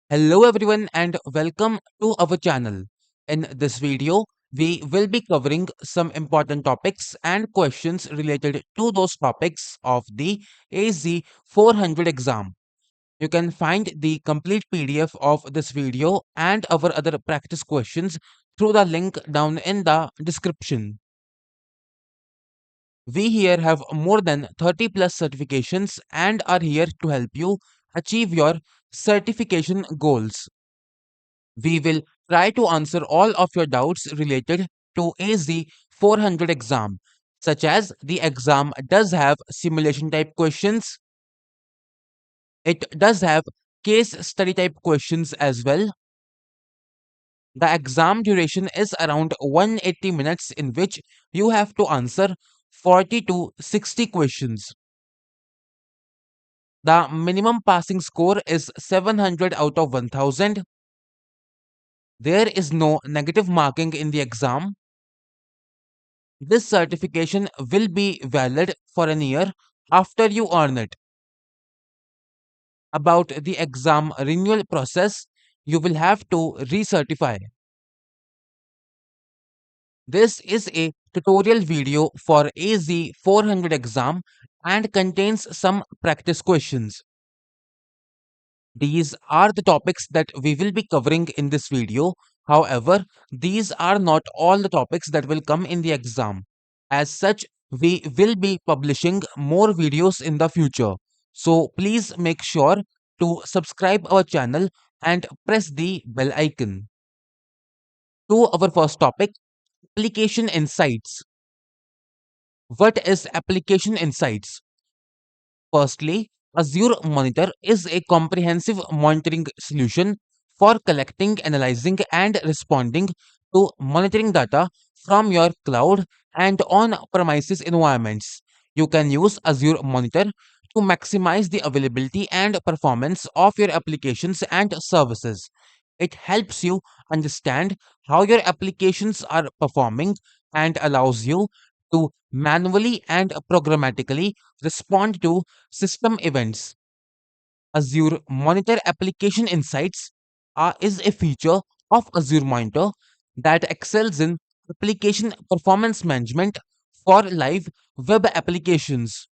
Hello everyone and welcome to our channel. In this video, we will be covering some important topics and questions related to those topics of the AZ 400 exam. You can find the complete PDF of this video and our other practice questions through the link down in the description. We here have more than 30 plus certifications and are here to help you achieve your certification goals. We will try to answer all of your doubts related to AZ 400 exam, such as the exam does have simulation type questions, it does have case study type questions as well. The exam duration is around 180 minutes in which you have to answer 40 to 60 questions. The minimum passing score is 700 out of 1000. There is no negative marking in the exam. This certification will be valid for an year after you earn it. About the exam renewal process, you will have to recertify. This is a tutorial video for AZ 400 exam and contains some practice questions. These are the topics that we will be covering in this video. However, these are not all the topics that will come in the exam. As such, we will be publishing more videos in the future. So please make sure to subscribe our channel and press the bell icon. To our first topic, application insights. What is application insights? Firstly, Azure Monitor is a comprehensive monitoring solution for collecting, analyzing, and responding to monitoring data from your cloud and on premises environments. You can use Azure Monitor to maximize the availability and performance of your applications and services. It helps you understand how your applications are performing and allows you to manually and programmatically respond to system events. Azure Monitor Application Insights is a feature of Azure Monitor that excels in application performance management for live web applications.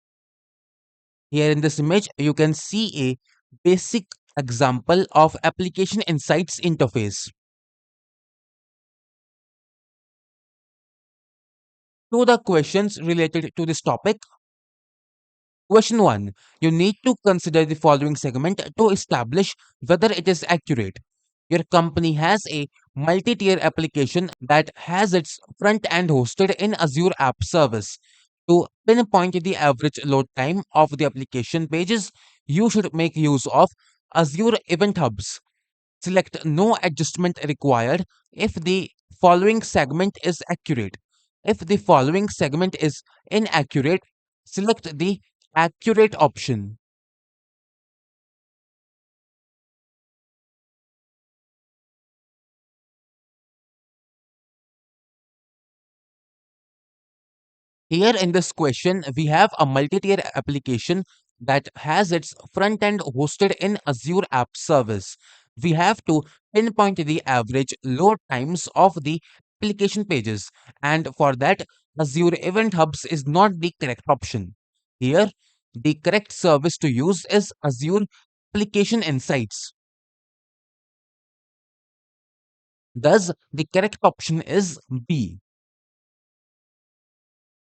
Here in this image, you can see a basic example of Application Insights interface. To the questions related to this topic, Question 1. You need to consider the following segment to establish whether it is accurate. Your company has a multi tier application that has its front end hosted in Azure App Service. To pinpoint the average load time of the application pages, you should make use of Azure Event Hubs. Select No Adjustment Required if the following segment is accurate. If the following segment is inaccurate, select the accurate option. Here in this question, we have a multi-tier application that has its front end hosted in Azure App Service. We have to pinpoint the average load times of the application pages, and for that, Azure Event Hubs is not the correct option. Here, the correct service to use is Azure Application Insights. Thus, the correct option is B.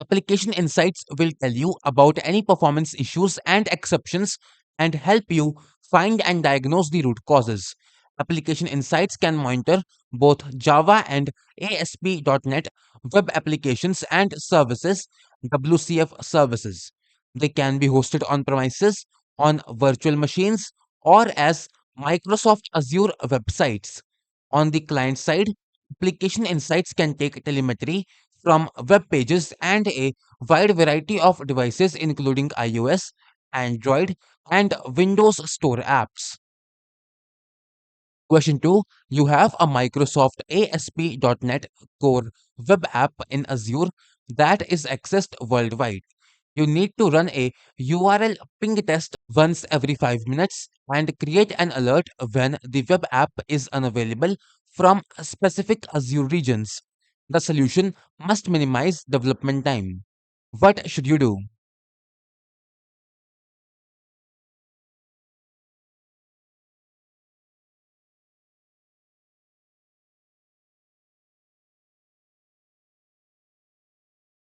Application Insights will tell you about any performance issues and exceptions and help you find and diagnose the root causes. Application Insights can monitor both Java and ASP.NET web applications and services, WCF services. They can be hosted on premises, on virtual machines, or as Microsoft Azure websites. On the client side, Application Insights can take telemetry from web pages and a wide variety of devices, including iOS, Android, and Windows Store apps. Question 2. You have a Microsoft ASP.NET Core web app in Azure that is accessed worldwide. You need to run a URL ping test once every 5 minutes and create an alert when the web app is unavailable from specific Azure regions. The solution must minimize development time. What should you do?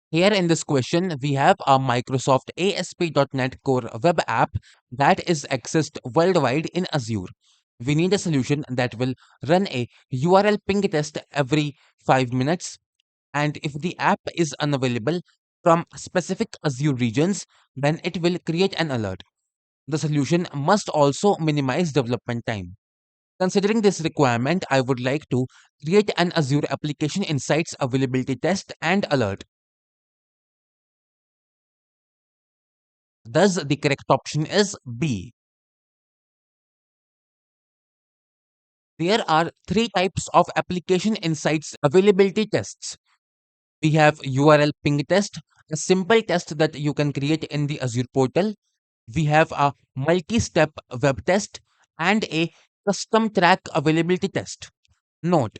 Here in this question, we have a Microsoft ASP.NET Core web app that is accessed worldwide in Azure. We need a solution that will run a URL ping test every 5 minutes, and if the app is unavailable from specific Azure regions, then it will create an alert. The solution must also minimize development time. Considering this requirement, I would like to create an Azure Application Insights availability test and alert. Thus, the correct option is B. There are three types of application insights availability tests. We have URL ping test, a simple test that you can create in the Azure portal. We have a multi-step web test and a custom track availability test. Note,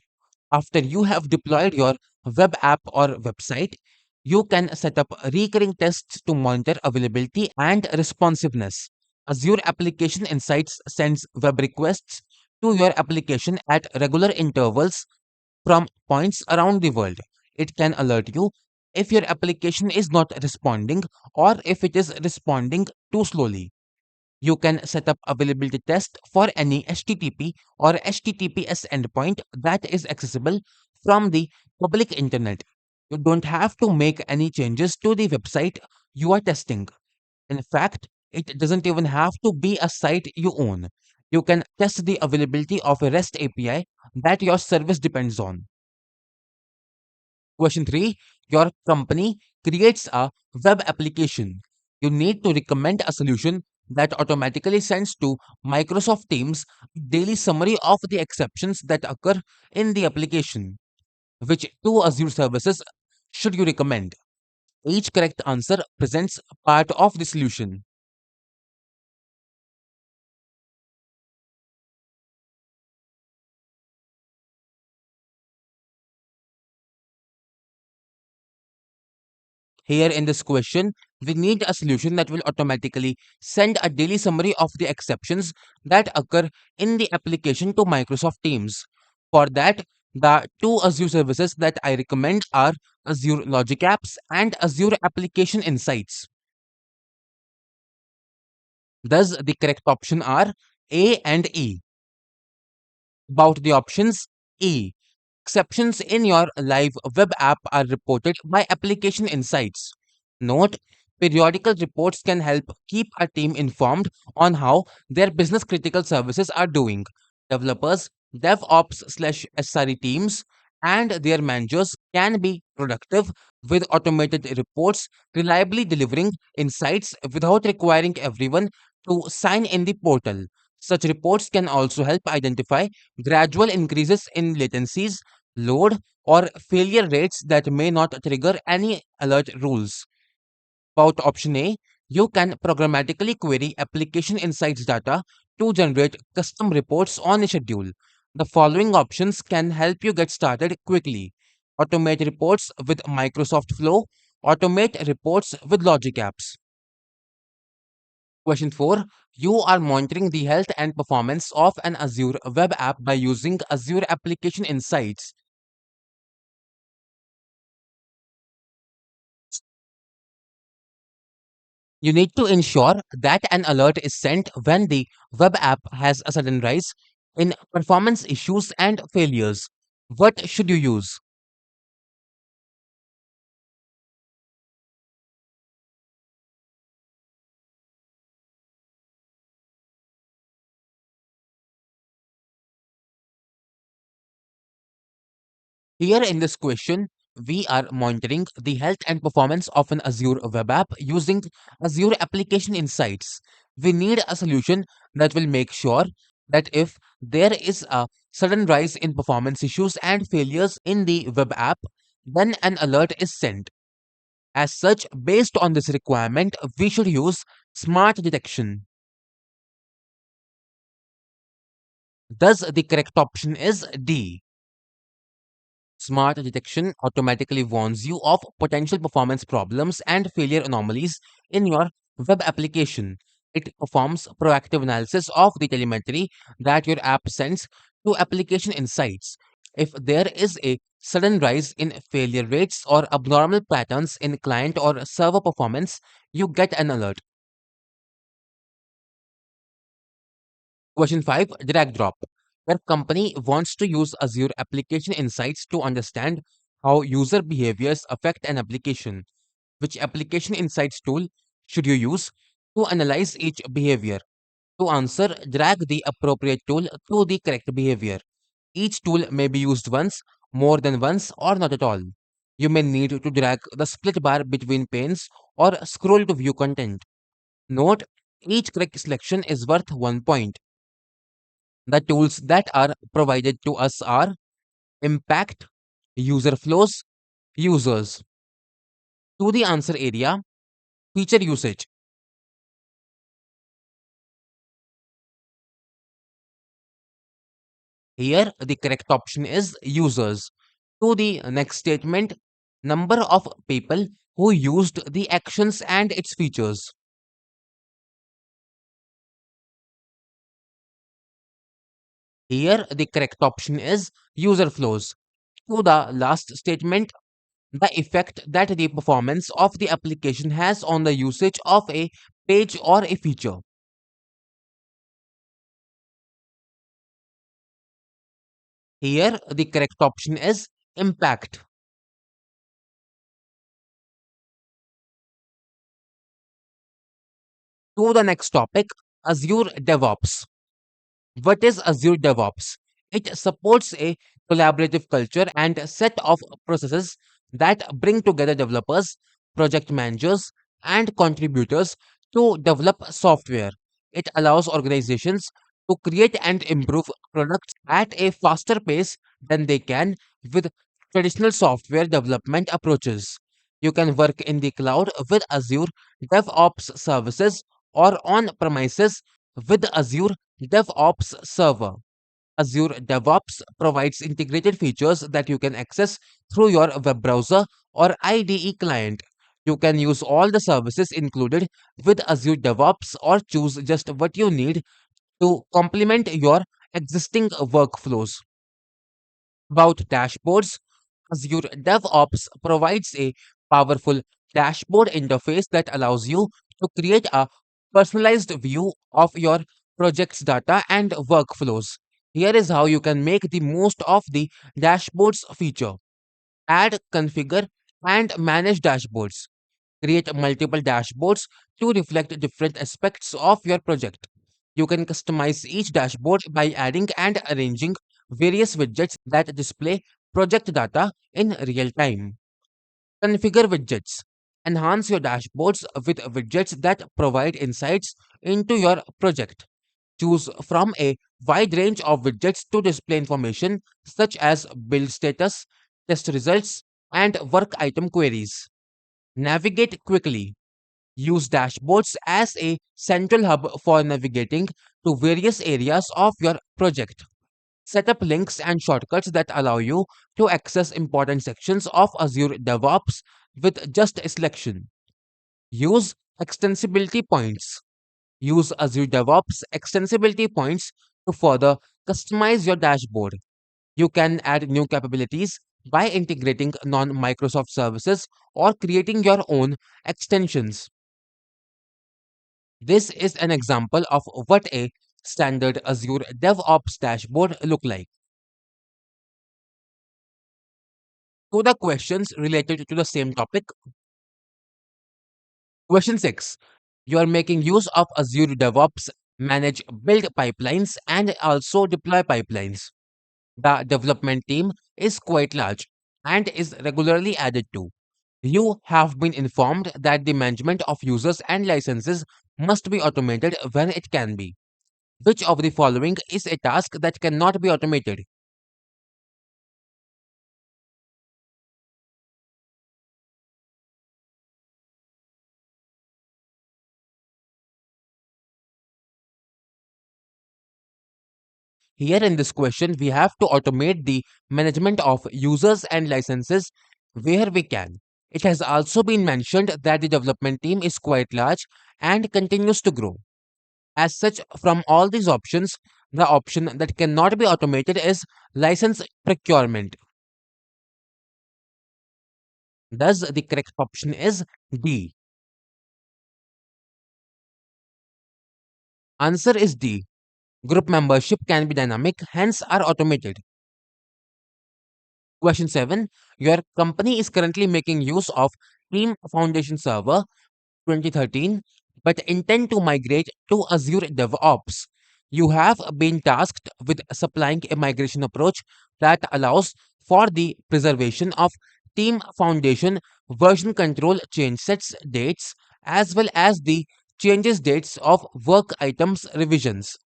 after you have deployed your web app or website, you can set up recurring tests to monitor availability and responsiveness. Azure Application Insights sends web requests to your application at regular intervals from points around the world. It can alert you if your application is not responding or if it is responding too slowly. You can set up availability test for any HTTP or HTTPS endpoint that is accessible from the public internet. You don't have to make any changes to the website you are testing. In fact, it doesn't even have to be a site you own. You can test the availability of a REST API that your service depends on. Question 3. Your company creates a web application. You need to recommend a solution that automatically sends to Microsoft Teams a daily summary of the exceptions that occur in the application. Which two Azure services should you recommend? Each correct answer presents part of the solution. Here in this question, we need a solution that will automatically send a daily summary of the exceptions that occur in the application to Microsoft Teams. For that, the two Azure services that I recommend are Azure Logic Apps and Azure Application Insights. Thus, the correct option are A and E. About the options, E. Exceptions in your live web app are reported by Application Insights. Note, periodical reports can help keep a team informed on how their business critical services are doing. Developers, DevOps/SRE teams, and their managers can be productive with automated reports, reliably delivering insights without requiring everyone to sign in the portal. Such reports can also help identify gradual increases in latencies, load, or failure rates that may not trigger any alert rules. About option A, you can programmatically query application insights data to generate custom reports on a schedule. The following options can help you get started quickly. Automate reports with Microsoft Flow, automate reports with Logic Apps. Question 4. You are monitoring the health and performance of an Azure web app by using Azure Application Insights. You need to ensure that an alert is sent when the web app has a sudden rise in performance issues and failures. What should you use? Here in this question, we are monitoring the health and performance of an Azure web app using Azure Application Insights. We need a solution that will make sure that if there is a sudden rise in performance issues and failures in the web app, then an alert is sent. As such, based on this requirement, we should use smart detection. Thus, the correct option is D. Smart detection automatically warns you of potential performance problems and failure anomalies in your web application. It performs proactive analysis of the telemetry that your app sends to application insights. If there is a sudden rise in failure rates or abnormal patterns in client or server performance, you get an alert. Question 5, drag drop. Your company wants to use Azure Application Insights to understand how user behaviors affect an application. Which application insights tool should you use to analyze each behavior? To answer, drag the appropriate tool to the correct behavior. Each tool may be used once, more than once, or not at all. You may need to drag the split bar between panes or scroll to view content. Note, each correct selection is worth 1 point. The tools that are provided to us are Impact, User Flows, Users. To the answer area, feature usage. Here, the correct option is users. To the next statement, number of people who used the actions and its features. Here, the correct option is user flows. To the last statement, the effect that the performance of the application has on the usage of a page or a feature. Here, the correct option is impact. To the next topic, Azure DevOps. What is Azure DevOps? It supports a collaborative culture and a set of processes that bring together developers, project managers, and contributors to develop software. It allows organizations to create and improve products at a faster pace than they can with traditional software development approaches. You can work in the cloud with Azure DevOps services or on premises with Azure DevOps Server. Azure DevOps provides integrated features that you can access through your web browser or IDE client. You can use all the services included with Azure DevOps or choose just what you need to complement your existing workflows. About dashboards, Azure DevOps provides a powerful dashboard interface that allows you to create a personalized view of your project's data and workflows. Here is how you can make the most of the dashboards feature. Add, configure, and manage dashboards. Create multiple dashboards to reflect different aspects of your project. You can customize each dashboard by adding and arranging various widgets that display project data in real time. Configure widgets. Enhance your dashboards with widgets that provide insights into your project. Choose from a wide range of widgets to display information such as build status, test results, and work item queries. Navigate quickly. Use dashboards as a central hub for navigating to various areas of your project. Set up links and shortcuts that allow you to access important sections of Azure DevOps with just a selection. Use extensibility points. Use Azure DevOps extensibility points to further customize your dashboard. You can add new capabilities by integrating non Microsoft services or creating your own extensions. This is an example of what a standard Azure DevOps dashboard look like. To the questions related to the same topic, question 6. You are making use of Azure DevOps, manage build pipelines and also deploy pipelines. The development team is quite large and is regularly added to. You have been informed that the management of users and licenses must be automated when it can be. Which of the following is a task that cannot be automated? Here in this question, we have to automate the management of users and licenses where we can. It has also been mentioned that the development team is quite large and continues to grow. As such, from all these options, the option that cannot be automated is license procurement. Thus, the correct option is D. Answer is D. Group membership can be dynamic, hence are automated. Question 7. Your company is currently making use of Team Foundation Server 2013 but intend to migrate to Azure DevOps. You have been tasked with supplying a migration approach that allows for the preservation of Team Foundation version control change sets dates as well as the changes dates of work items revisions.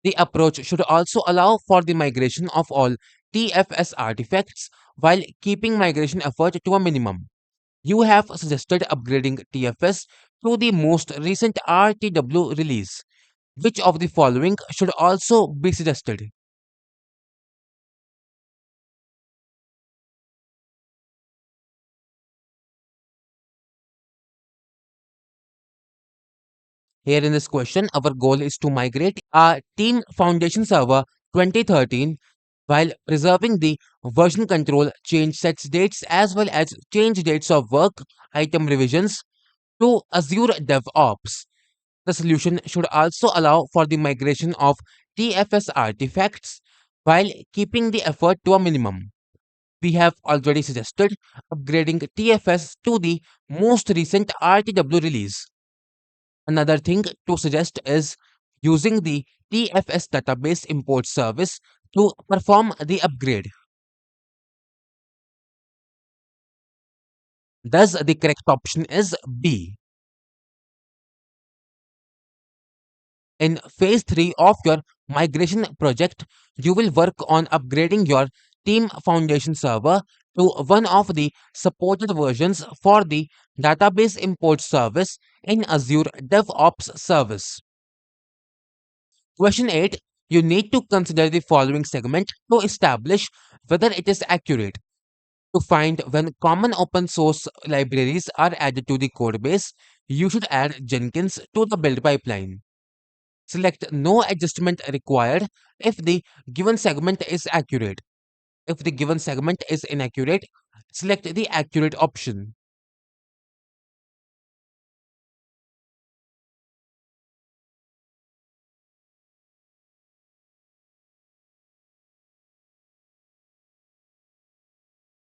The approach should also allow for the migration of all TFS artifacts while keeping migration effort to a minimum. You have suggested upgrading TFS to the most recent RTW release. Which of the following should also be suggested? Here in this question, our goal is to migrate our Team Foundation Server 2013 while preserving the version control change sets dates as well as change dates of work item revisions to Azure DevOps. The solution should also allow for the migration of TFS artifacts while keeping the effort to a minimum. We have already suggested upgrading TFS to the most recent RTW release. Another thing to suggest is using the TFS database import service to perform the upgrade. Thus, the correct option is B. In phase 3 of your migration project, you will work on upgrading your Team Foundation server to one of the supported versions for the database import service in Azure DevOps service. Question 8. You need to consider the following segment to establish whether it is accurate. To find when common open source libraries are added to the codebase, you should add Jenkins to the build pipeline. Select no adjustment required if the given segment is accurate. If the given segment is inaccurate, select the accurate option.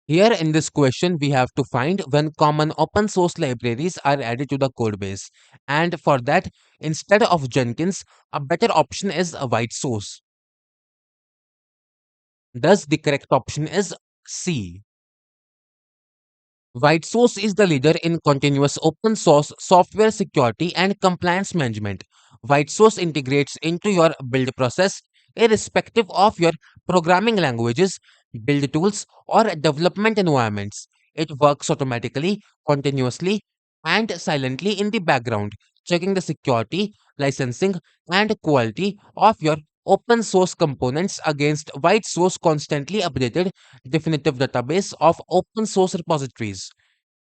Here in this question, we have to find when common open source libraries are added to the codebase. And for that, instead of Jenkins, a better option is a white source. Thus, the correct option is C. WhiteSource is the leader in continuous open source software security and compliance management. WhiteSource integrates into your build process irrespective of your programming languages, build tools, or development environments. It works automatically, continuously, and silently in the background, checking the security, licensing, and quality of your open source components against white source constantly updated definitive database of open source repositories.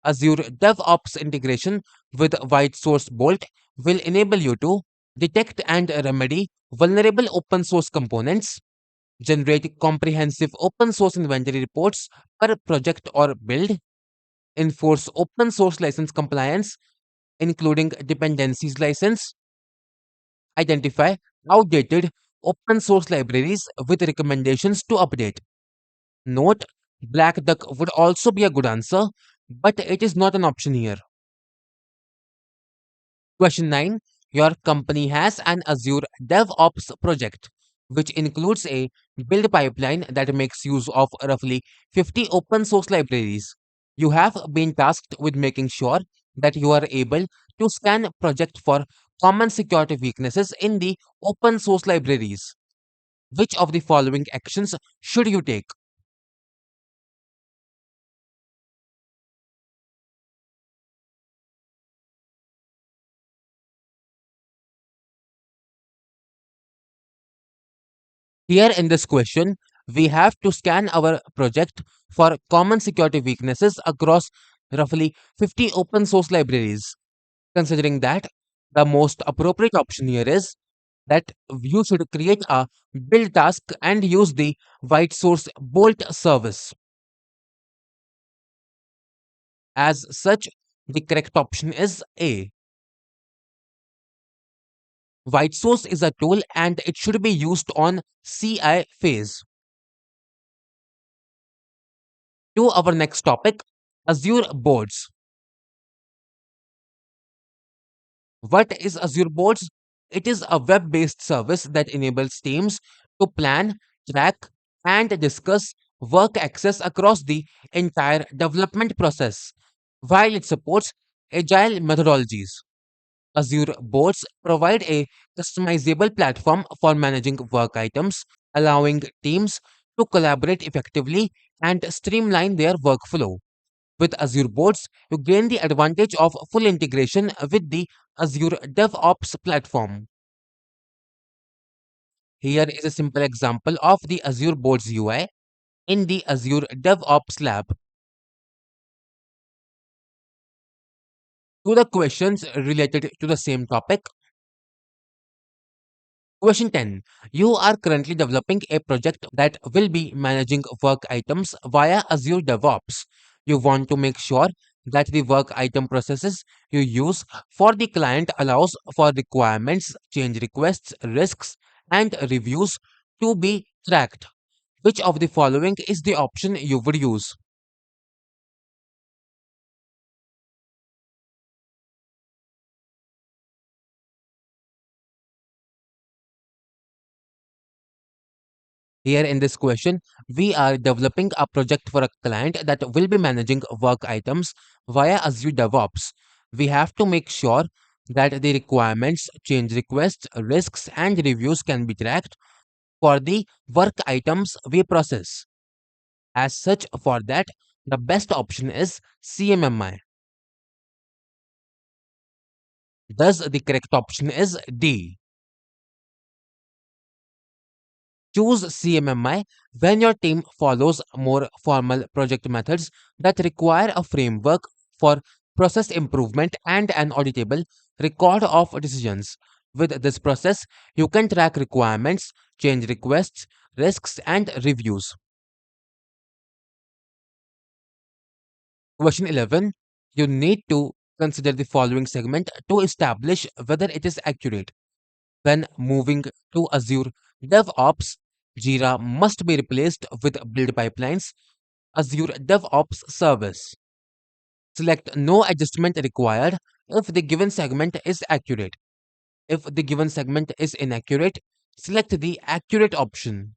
Azure DevOps integration with White Source Bolt will enable you to detect and remedy vulnerable open source components, generate comprehensive open source inventory reports per project or build, enforce open source license compliance, including dependencies license, identify outdated open source libraries with recommendations to update. Note, Black Duck would also be a good answer, but it is not an option here. Question 9. Your company has an Azure DevOps project, which includes a build pipeline that makes use of roughly 50 open source libraries. You have been tasked with making sure that you are able to scan project for common security weaknesses in the open source libraries. Which of the following actions should you take? Here in this question, we have to scan our project for common security weaknesses across roughly 50 open source libraries. Considering that, the most appropriate option here is that you should create a build task and use the white source bolt service. As such, the correct option is A. White source is a tool and it should be used on CI phase. To our next topic, Azure boards. What is Azure boards? It is a web based service that enables teams to plan, track, and discuss work access across the entire development process, while it supports agile methodologies. Azure boards provide a customizable platform for managing work items, allowing teams to collaborate effectively and streamline their workflow. With Azure boards, you gain the advantage of full integration with the Azure DevOps platform. Here is a simple example of the Azure boards UI in the Azure DevOps lab. To the questions related to the same topic, question 10. You are currently developing a project that will be managing work items via Azure DevOps. You want to make sure that the work item processes you use for the client allows for requirements, change requests, risks, and reviews to be tracked. Which of the following is the option you would use? Here in this question, we are developing a project for a client that will be managing work items via Azure DevOps. We have to make sure that the requirements, change requests, risks, and reviews can be tracked for the work items we process. As such, for that, the best option is CMMI. Thus, the correct option is D. Choose CMMI when your team follows more formal project methods that require a framework for process improvement and an auditable record of decisions. With this process, you can track requirements, change requests, risks, and reviews. Question 11. You need to consider the following segment to establish whether it is accurate. When moving to Azure DevOps, Jira must be replaced with build pipelines, Azure DevOps service. Select no adjustment required if the given segment is accurate. If the given segment is inaccurate, select the accurate option.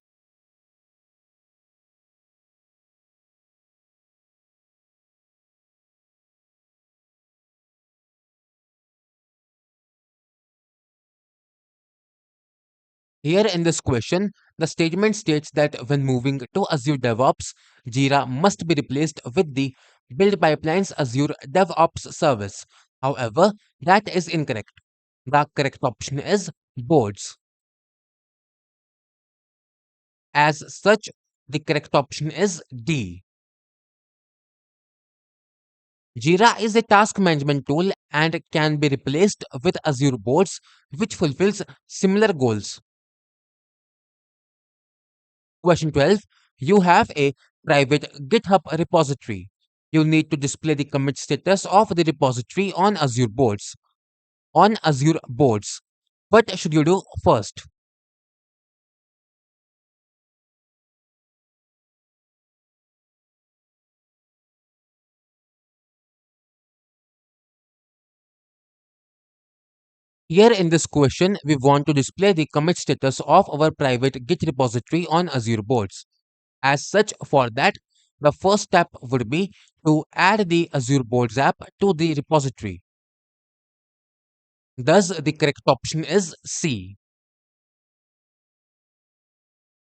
Here in this question, the statement states that when moving to Azure DevOps, Jira must be replaced with the Build Pipelines Azure DevOps service. However, that is incorrect. The correct option is boards. As such, the correct option is D. Jira is a task management tool and can be replaced with Azure boards, which fulfills similar goals. Question 12. You have a private GitHub repository. You need to display the commit status of the repository on Azure boards. On Azure boards, what should you do first? Here in this question, we want to display the commit status of our private Git repository on Azure boards. As such, for that, the first step would be to add the Azure Boards app to the repository. Thus, the correct option is C.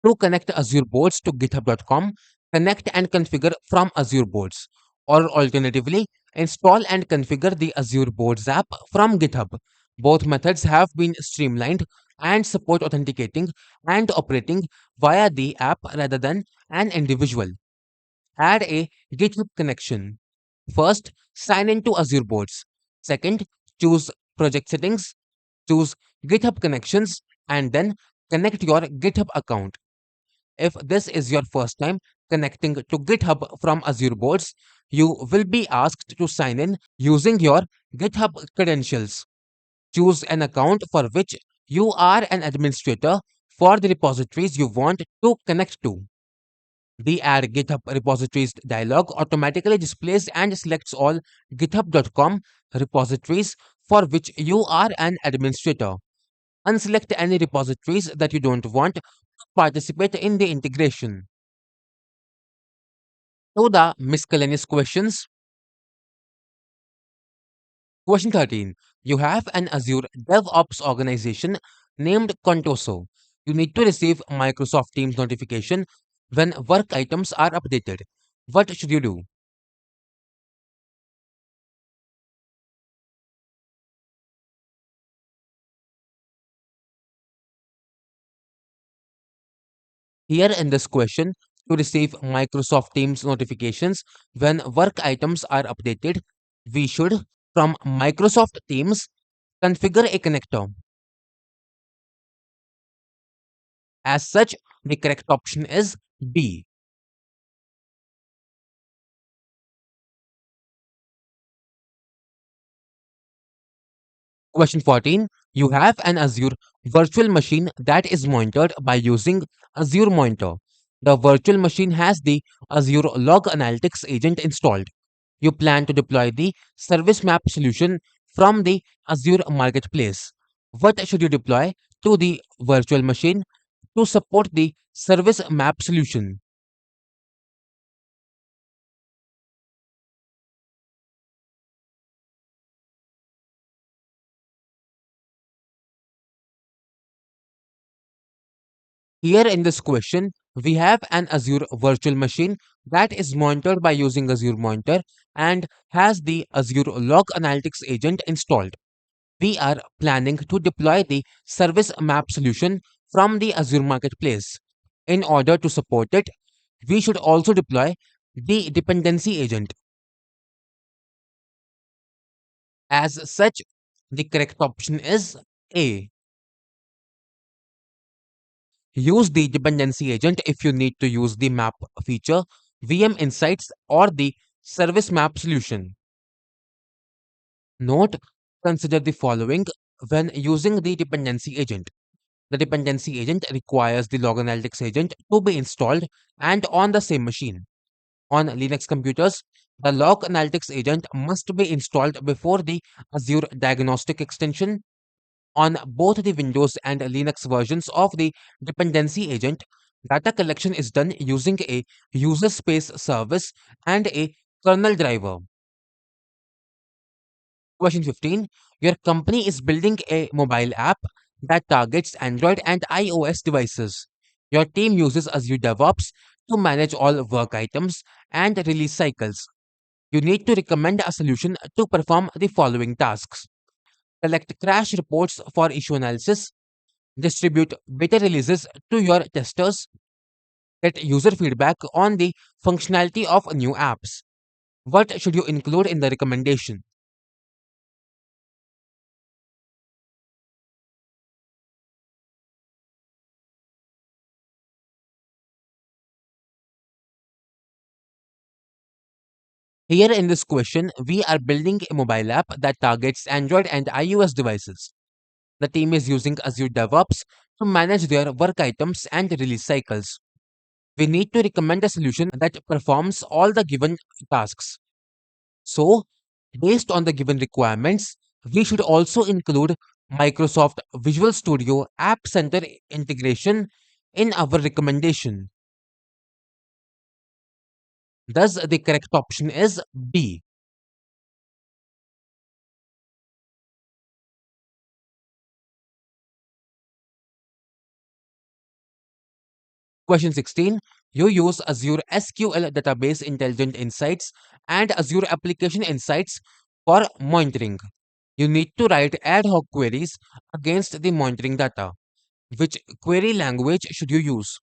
To connect Azure Boards to github.com, connect and configure from Azure Boards. Or alternatively, install and configure the Azure Boards app from GitHub. Both methods have been streamlined and support authenticating and operating via the app rather than an individual. Add a GitHub connection. First, sign into Azure Boards. Second, choose project settings, choose GitHub connections, and then connect your GitHub account. If this is your first time connecting to GitHub from Azure Boards, you will be asked to sign in using your GitHub credentials. Choose an account for which you are an administrator for the repositories you want to connect to. The Add GitHub Repositories dialog automatically displays and selects all github.com repositories for which you are an administrator. Unselect any repositories that you don't want to participate in the integration. So the miscellaneous questions. Question 13. You have an Azure DevOps organization named Contoso. You need to receive Microsoft Teams notification when work items are updated. What should you do? Here in this question, to receive Microsoft Teams notifications when work items are updated, we should, from Microsoft Teams, configure a connector. As such, the correct option is B. Question 14. You have an Azure virtual machine that is monitored by using Azure Monitor. The virtual machine has the Azure Log Analytics agent installed. You plan to deploy the Service Map solution from the Azure Marketplace. What should you deploy to the virtual machine to support the Service Map solution? Here in this question, we have an Azure virtual machine that is monitored by using Azure Monitor and has the Azure Log Analytics agent installed. We are planning to deploy the Service Map solution from the Azure Marketplace. In order to support it, we should also deploy the dependency agent. As such, the correct option is A. Use the dependency agent if you need to use the map feature, VM Insights, or the Service Map solution. Note, consider the following when using the dependency agent. The dependency agent requires the log analytics agent to be installed and on the same machine. On Linux computers, the log analytics agent must be installed before the Azure Diagnostic extension. On both the Windows and Linux versions of the dependency agent, data collection is done using a user space service and a kernel driver. Question 15. Your company is building a mobile app that targets Android and iOS devices. Your team uses Azure DevOps to manage all work items and release cycles. You need to recommend a solution to perform the following tasks: collect crash reports for issue analysis, distribute beta releases to your testers, get user feedback on the functionality of new apps. What should you include in the recommendation? Here in this question, we are building a mobile app that targets Android and iOS devices. The team is using Azure DevOps to manage their work items and release cycles. We need to recommend a solution that performs all the given tasks. So, based on the given requirements, we should also include Microsoft Visual Studio App Center integration in our recommendation. Thus, the correct option is B. Question 16. You use Azure SQL Database Intelligent Insights and Azure Application Insights for monitoring. You need to write ad hoc queries against the monitoring data. Which query language should you use?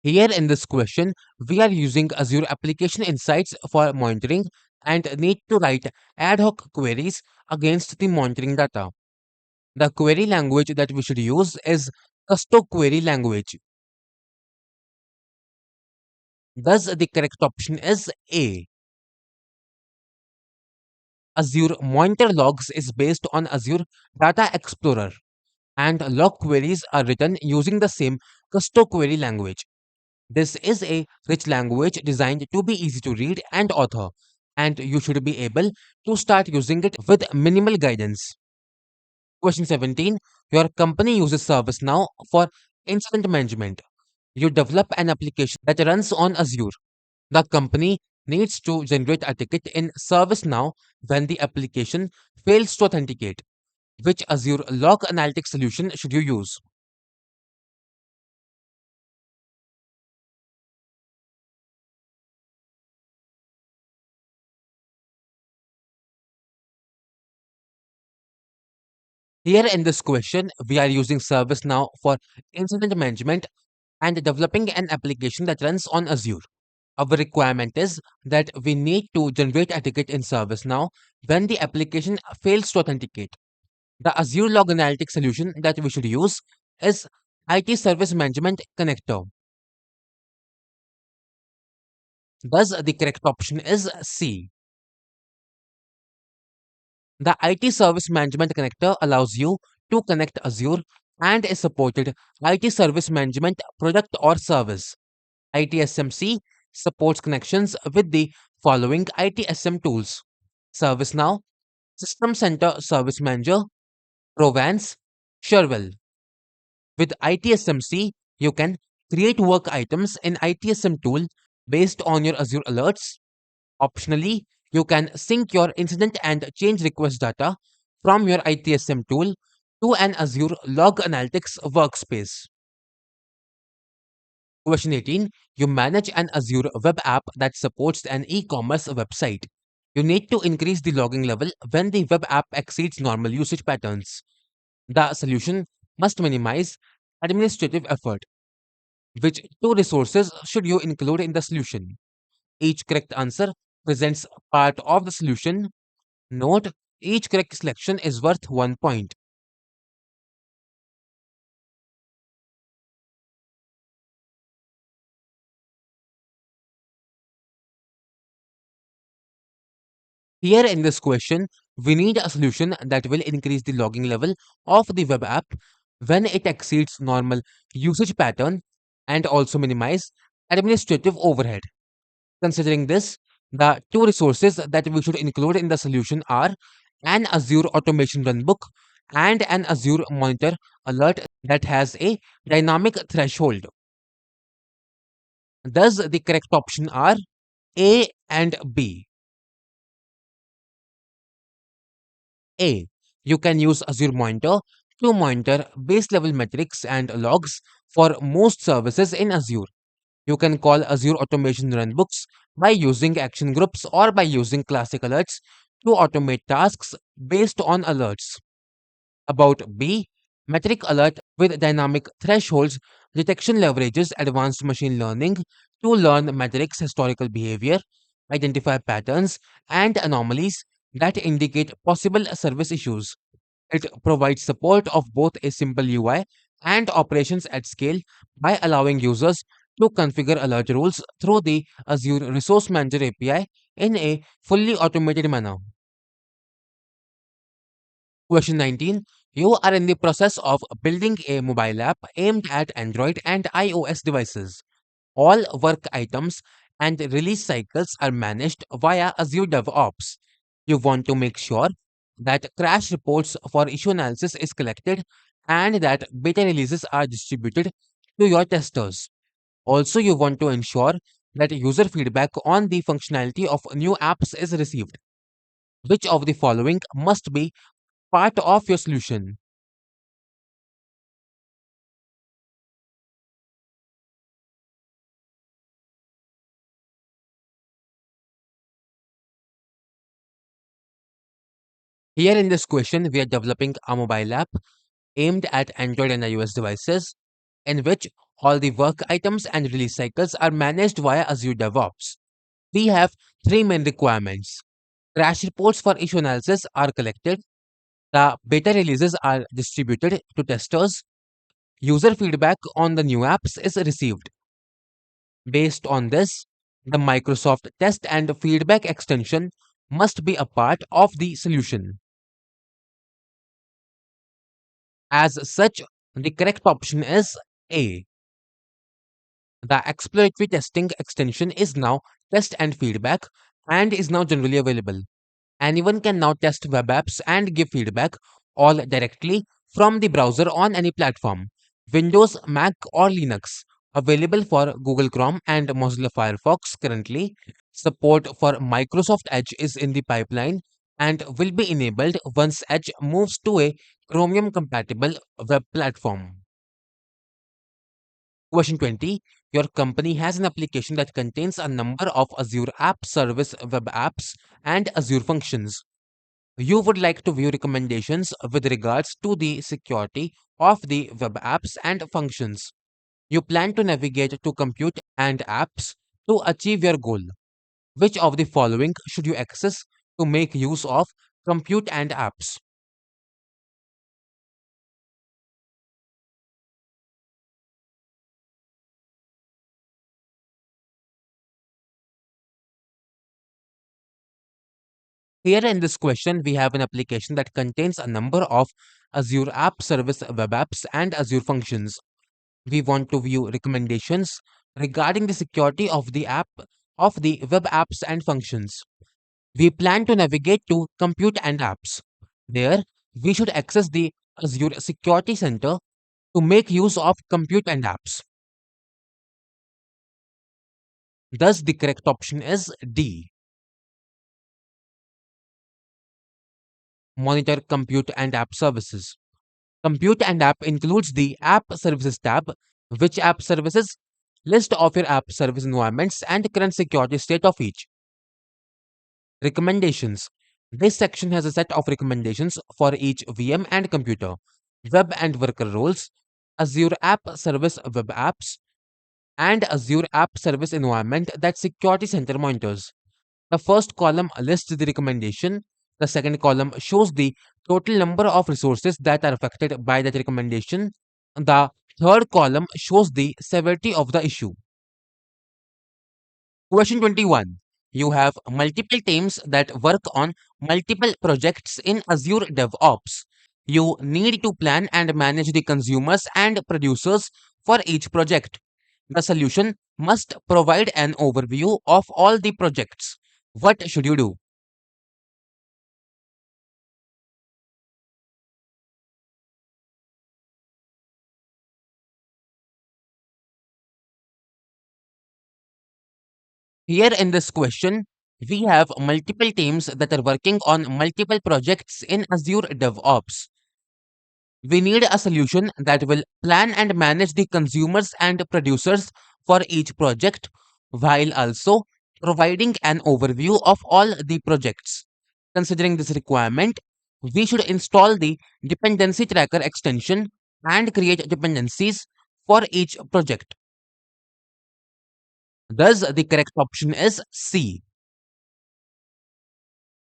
Here in this question, we are using Azure Application Insights for monitoring and need to write ad hoc queries against the monitoring data. The query language that we should use is Custom Query Language. Thus, the correct option is A. Azure Monitor Logs is based on Azure Data Explorer, and log queries are written using the same Custom Query language. This is a rich language designed to be easy to read and author, and you should be able to start using it with minimal guidance. Question 17. Your company uses ServiceNow for incident management. You develop an application that runs on Azure. The company needs to generate a ticket in ServiceNow when the application fails to authenticate. Which Azure Log Analytics solution should you use? Here in this question, we are using ServiceNow for incident management and developing an application that runs on Azure. Our requirement is that we need to generate a ticket in ServiceNow when the application fails to authenticate. The Azure Log Analytics solution that we should use is IT Service Management Connector. Thus, the correct option is C. The IT Service Management Connector allows you to connect Azure and a supported IT Service Management product or service. ITSMC supports connections with the following ITSM tools: ServiceNow, System Center Service Manager, Provance, Cherwell. With ITSMC, you can create work items in ITSM tool based on your Azure alerts. Optionally, you can sync your incident and change request data from your ITSM tool to an Azure Log Analytics workspace. Question 18. You manage an Azure web app that supports an e-commerce website. You need to increase the logging level when the web app exceeds normal usage patterns. The solution must minimize administrative effort. Which two resources should you include in the solution? Each correct answer presents part of the solution. Note, each correct selection is worth 1 point. Here in this question, we need a solution that will increase the logging level of the web app when it exceeds normal usage pattern and also minimize administrative overhead. Considering this, the two resources that we should include in the solution are an Azure Automation Runbook and an Azure Monitor Alert that has a dynamic threshold. Thus, the correct option are A and B. A. You can use Azure Monitor to monitor base level metrics and logs for most services in Azure. You can call Azure Automation Runbooks by using action groups or by using classic alerts to automate tasks based on alerts. About B, Metric Alert with dynamic thresholds detection leverages advanced machine learning to learn metrics historical behavior, identify patterns and anomalies that indicate possible service issues. It provides support of both a simple UI and operations at scale by allowing users to configure alert rules through the Azure Resource Manager API in a fully automated manner. Question 19. You are in the process of building a mobile app aimed at Android and iOS devices. All work items and release cycles are managed via Azure DevOps. You want to make sure that crash reports for issue analysis is collected and that beta releases are distributed to your testers. Also, you want to ensure that user feedback on the functionality of new apps is received. Which of the following must be part of your solution? Here in this question, we are developing a mobile app aimed at Android and iOS devices, in which all the work items and release cycles are managed via Azure DevOps. We have three main requirements. Crash reports for issue analysis are collected, the beta releases are distributed to testers, user feedback on the new apps is received. Based on this, the Microsoft Test and Feedback extension must be a part of the solution. As such, the correct option is A. The exploratory testing extension is now Test and Feedback and is now generally available. Anyone can now test web apps and give feedback all directly from the browser on any platform, Windows, Mac, or Linux. Available for Google Chrome and Mozilla Firefox currently. Support for Microsoft Edge is in the pipeline and will be enabled once Edge moves to a Chromium compatible web platform. Question 20. Your company has an application that contains a number of Azure App Service web apps and Azure functions. You would like to view recommendations with regards to the security of the web apps and functions. You plan to navigate to compute and apps to achieve your goal. Which of the following should you access to make use of compute and apps? Here in this question, we have an application that contains a number of Azure App Service web apps and Azure functions. We want to view recommendations regarding the security of the web apps and functions. We plan to navigate to Compute and Apps. There, we should access the Azure Security Center to make use of Compute and Apps. Thus, the correct option is D. Monitor Compute and App Services. Compute and App includes the App Services tab, which app services list of your app service environments and current security state of each. Recommendations. This section has a set of recommendations for each VM and computer, web and worker roles, Azure App Service web apps, and Azure App Service environment that Security Center monitors. The first column lists the recommendation. The second column shows the total number of resources that are affected by that recommendation. The third column shows the severity of the issue. Question 21. You have multiple teams that work on multiple projects in Azure DevOps. You need to plan and manage the consumers and producers for each project. The solution must provide an overview of all the projects. What should you do? Here in this question, we have multiple teams that are working on multiple projects in Azure DevOps. We need a solution that will plan and manage the consumers and producers for each project while also providing an overview of all the projects. Considering this requirement, we should install the dependency tracker extension and create dependencies for each project. Thus, the correct option is C.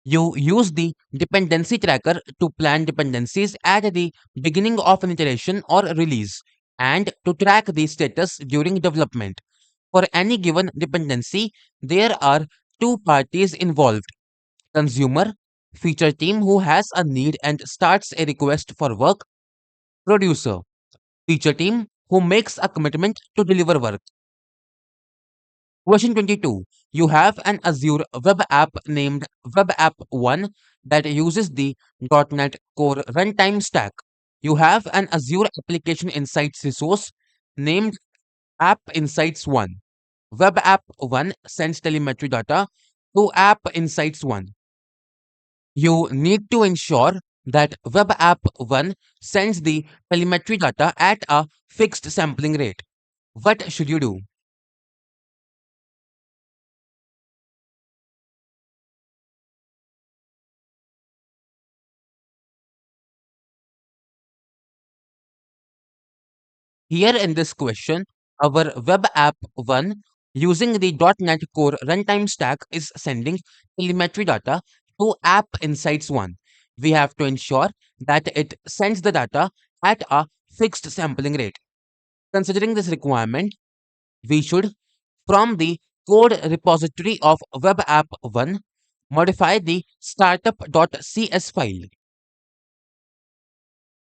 You use the dependency tracker to plan dependencies at the beginning of an iteration or release and to track the status during development. For any given dependency, there are two parties involved: consumer, feature team who has a need and starts a request for work; producer, feature team who makes a commitment to deliver work. Question 22. You have an Azure web app named Web App 1 that uses the .NET Core runtime stack. You have an Azure Application Insights resource named App Insights 1. Web App 1 sends telemetry data to App Insights 1. You need to ensure that Web App 1 sends the telemetry data at a fixed sampling rate. What should you do? Here in this question, our web app 1 using the .NET Core runtime stack is sending telemetry data to App Insights 1. We have to ensure that it sends the data at a fixed sampling rate. Considering this requirement, we should, from the code repository of web app 1, modify the startup.cs file.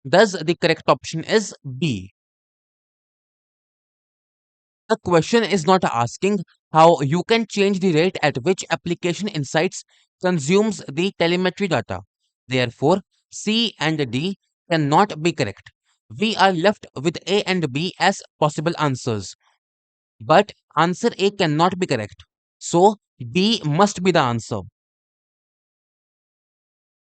Thus, the correct option is B. The question is not asking how you can change the rate at which application insights consumes the telemetry data. Therefore, C and D cannot be correct. We are left with A and B as possible answers. But answer A cannot be correct. So B must be the answer.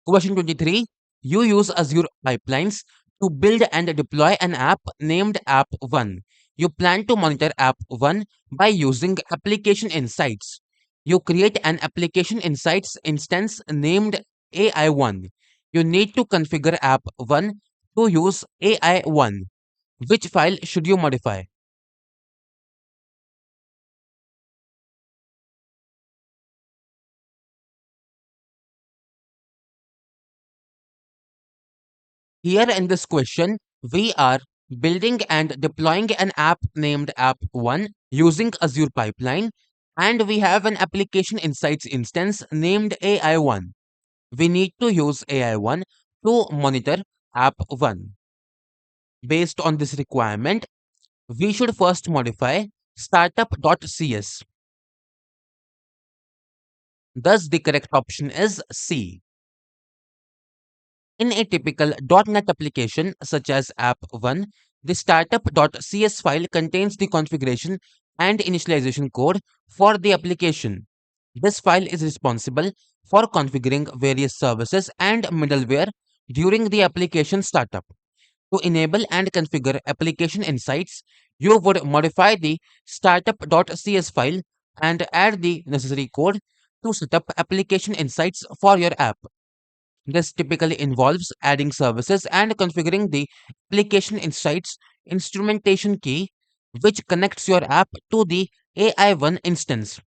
Question 23. You use Azure pipelines to build and deploy an app named App 1. You plan to monitor App 1 by using Application Insights. You create an Application Insights instance named AI1. You need to configure App 1 to use AI1. Which file should you modify? Here in this question, we are building and deploying an app named App1 using Azure Pipeline, and we have an Application Insights instance named AI1. We need to use AI1 to monitor App1. Based on this requirement, we should first modify startup.cs. Thus, the correct option is C. In a typical .NET application such as App1, the startup.cs file contains the configuration and initialization code for the application. This file is responsible for configuring various services and middleware during the application startup. To enable and configure application insights, you would modify the startup.cs file and add the necessary code to set up application insights for your app. This typically involves adding services and configuring the application insights instrumentation key, which connects your app to the AI1 instance.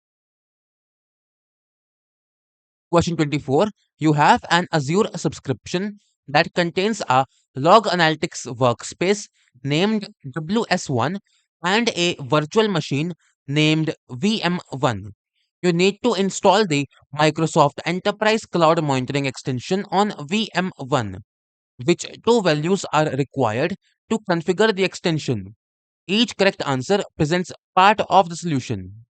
Question 24. You have an Azure subscription that contains a log analytics workspace named WS1 and a virtual machine named VM1. You need to install the Microsoft Enterprise Cloud Monitoring extension on VM1. Which two values are required to configure the extension? Each correct answer presents part of the solution.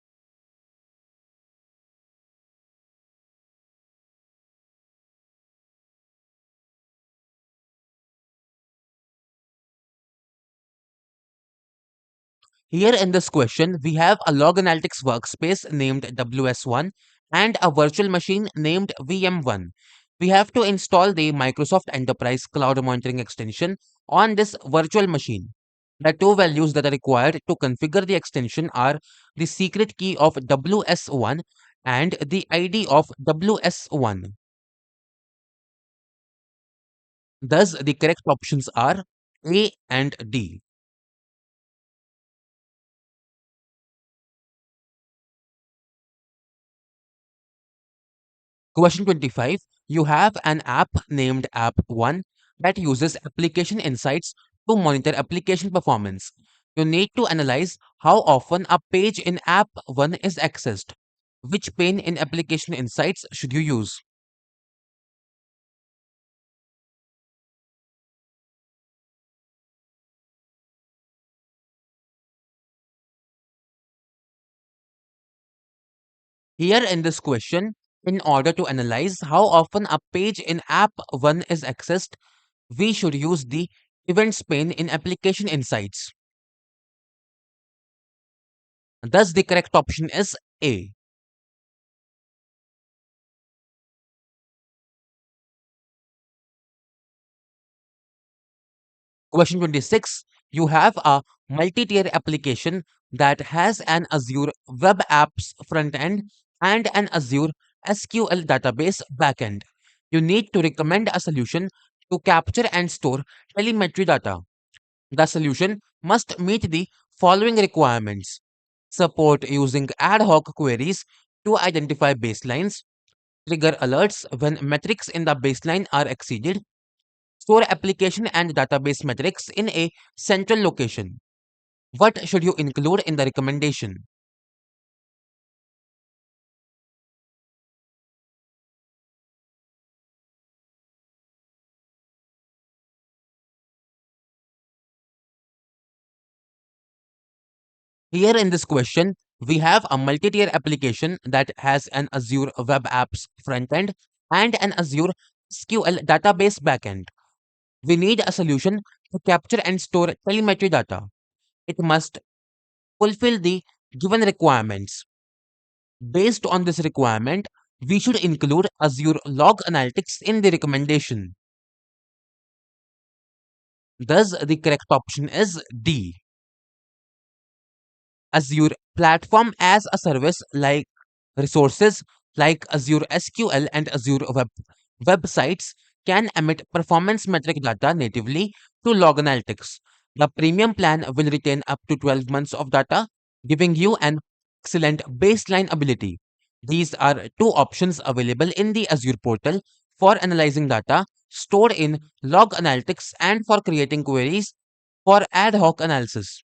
Here in this question, we have a log analytics workspace named WS1 and a virtual machine named VM1. We have to install the Microsoft Enterprise Cloud Monitoring extension on this virtual machine. The two values that are required to configure the extension are the secret key of WS1 and the ID of WS1. Thus, the correct options are A and D. Question 25. You have an app named App1 that uses application insights to monitor application performance. You need to analyze how often a page in App1 is accessed. Which pane in application insights should you use? Here in this question, in order to analyze how often a page in App1 is accessed, we should use the events pane in application insights. Thus, the correct option is A. Question 26. You have a multi-tier application that has an Azure Web Apps front end and an Azure SQL database backend. You need to recommend a solution to capture and store telemetry data. The solution must meet the following requirements: support using ad hoc queries to identify baselines, trigger alerts when metrics in the baseline are exceeded, store application and database metrics in a central location. What should you include in the recommendation? Here in this question, we have a multi-tier application that has an Azure Web Apps frontend and an Azure SQL database backend. We need a solution to capture and store telemetry data. It must fulfill the given requirements. Based on this requirement, we should include Azure Log Analytics in the recommendation. Thus, the correct option is D. Azure Platform as a Service like resources like Azure SQL and Azure Websites can emit performance metric data natively to Log Analytics. The premium plan will retain up to 12 months of data, giving you an excellent baseline ability. These are two options available in the Azure portal for analyzing data stored in Log Analytics and for creating queries for ad hoc analysis.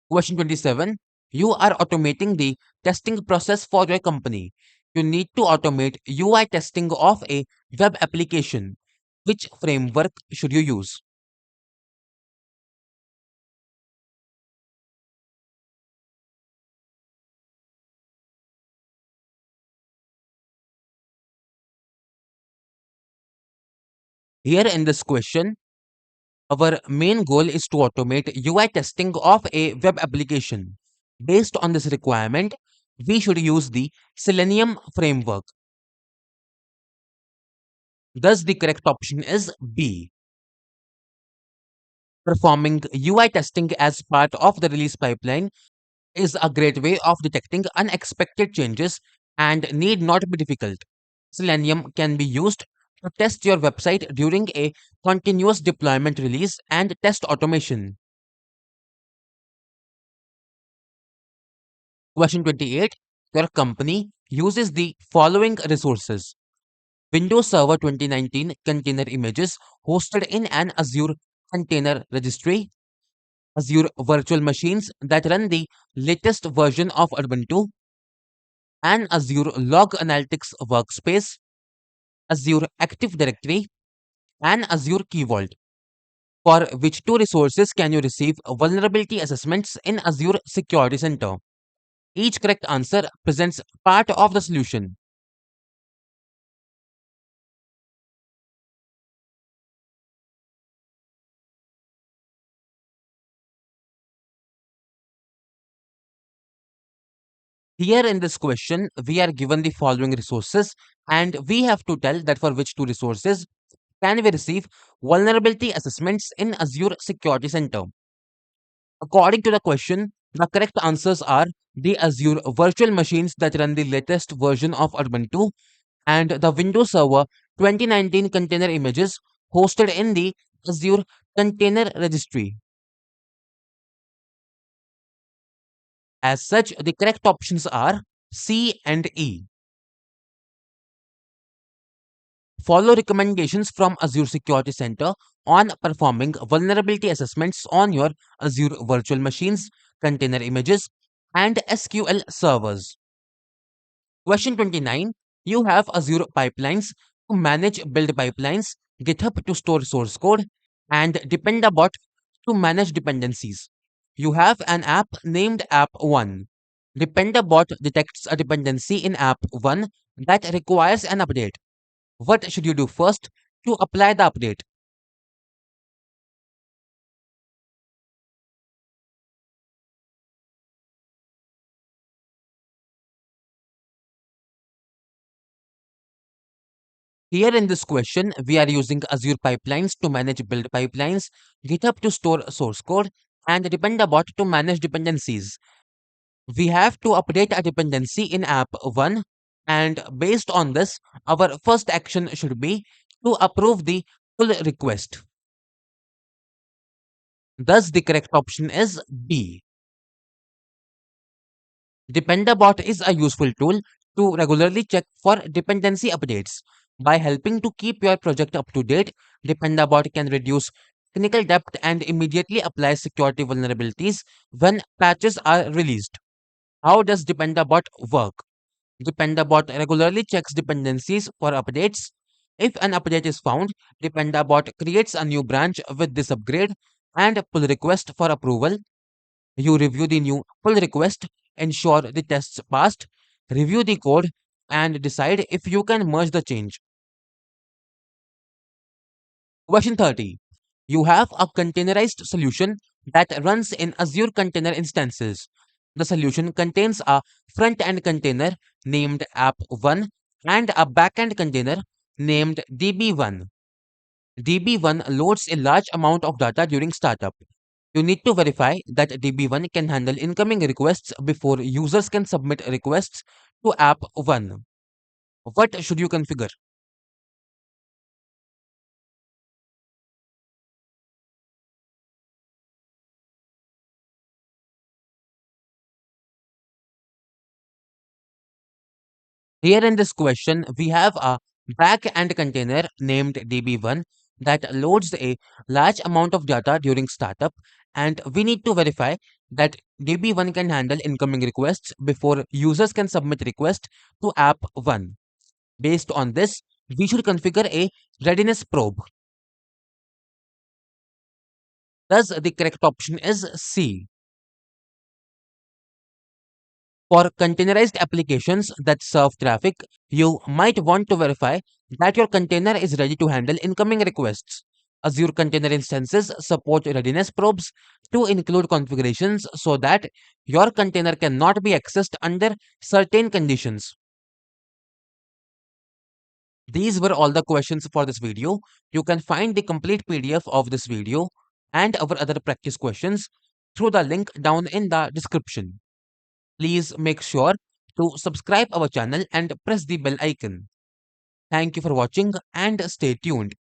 Question 27. You are automating the testing process for your company. You need to automate UI testing of a web application. Which framework should you use? Here in this question, our main goal is to automate UI testing of a web application. Based on this requirement, we should use the Selenium framework. Thus, the correct option is B. Performing UI testing as part of the release pipeline is a great way of detecting unexpected changes and need not be difficult. Selenium can be used to test your website during a continuous deployment release and test automation. Question 28. Your company uses the following resources: Windows Server 2019 container images hosted in an Azure container registry, Azure virtual machines that run the latest version of Ubuntu, an Azure Log Analytics workspace, Azure Active Directory, and Azure Key Vault. For which two resources can you receive vulnerability assessments in Azure Security Center? Each correct answer presents part of the solution. Here in this question, we are given the following resources, and we have to tell that for which two resources can we receive vulnerability assessments in Azure Security Center. According to the question, the correct answers are the Azure virtual machines that run the latest version of Ubuntu and the Windows Server 2019 container images hosted in the Azure Container Registry. As such, the correct options are C and E. Follow recommendations from Azure Security Center on performing vulnerability assessments on your Azure virtual machines, container images, and SQL servers. Question 29. You have Azure pipelines to manage build pipelines, GitHub to store source code, and Dependabot to manage dependencies. You have an app named App1. Dependabot detects a dependency in App1 that requires an update. What should you do first to apply the update? Here in this question, we are using Azure pipelines to manage build pipelines, GitHub to store source code, and Dependabot to manage dependencies. We have to update a dependency in app 1, and based on this, our first action should be to approve the pull request. Thus, the correct option is B. Dependabot is a useful tool to regularly check for dependency updates. By helping to keep your project up to date, Dependabot can reduce technical debt and immediately apply security vulnerabilities when patches are released. How does Dependabot work? Dependabot regularly checks dependencies for updates. If an update is found, Dependabot creates a new branch with this upgrade and pull request for approval. You review the new pull request, ensure the tests passed, review the code, and decide if you can merge the change. Question 30. You have a containerized solution that runs in Azure Container Instances. The solution contains a front end container named App1 and a backend container named DB1. DB1 loads a large amount of data during startup. You need to verify that DB1 can handle incoming requests before users can submit requests to App1. What should you configure? Here in this question, we have a back-end container named DB1 that loads a large amount of data during startup, and we need to verify that DB1 can handle incoming requests before users can submit request to App1. Based on this, we should configure a readiness probe. Thus, the correct option is C. For containerized applications that serve traffic, you might want to verify that your container is ready to handle incoming requests. Azure Container Instances support readiness probes to include configurations so that your container cannot be accessed under certain conditions. These were all the questions for this video. You can find the complete PDF of this video and our other practice questions through the link down in the description. Please make sure to subscribe our channel and press the bell icon. Thank you for watching and stay tuned.